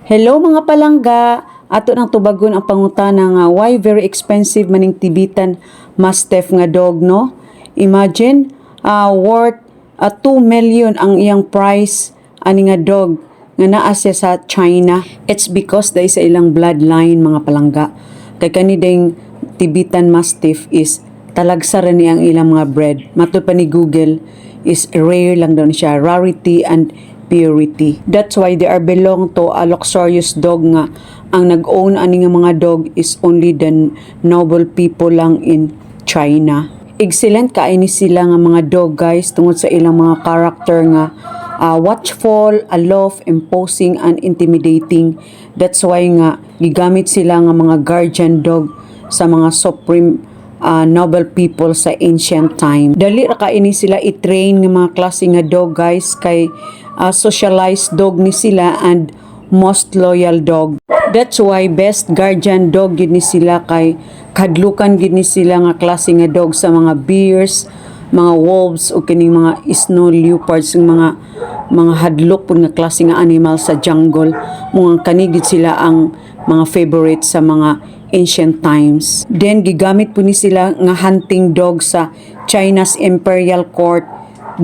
Hello mga palangga, ato nang tubagon ang pangutana nga why very expensive maning Tibetan Mastiff nga dog, no? Imagine, worth 2 million ang iyang price ani nga dog nga naa siya sa China. It's because dahil sa ilang bloodline mga palangga. Kay kani ding Tibetan Mastiff is talagsa rin ang ilang mga breed. Matod pa ni Google is rare lang daw siya, rarity and purity. That's why they are belong to a luxurious dog nga ang nag-own ani nga mga dog is only the noble people lang in China. Excellent kaini sila nga mga dog guys tungod sa ilang mga character nga watchful, aloof, imposing, and intimidating. That's why nga gigamit sila nga mga guardian dog sa mga supreme noble people sa ancient time. Dali ra kaini sila i-train nga mga klase nga dog guys kay socialized dog ni sila and most loyal dog. That's why best guardian dog gid ni sila kay kadlukan gid ni sila nga klase nga dog sa mga bears, mga wolves o kining mga snow leopards mga hadlok pud nga klase nga animal sa jungle. Mga kanigid sila ang mga favorite sa mga ancient times. Then gigamit po ni sila nga hunting dog sa China's imperial court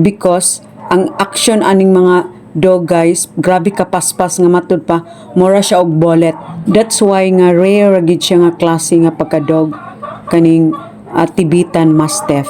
because ang action aning mga dog guys grabe kapaspas nga matud pa mura siya og bullet. That's why nga rare gid siya nga klase nga pagka dog kaning Tibetan Mastiff.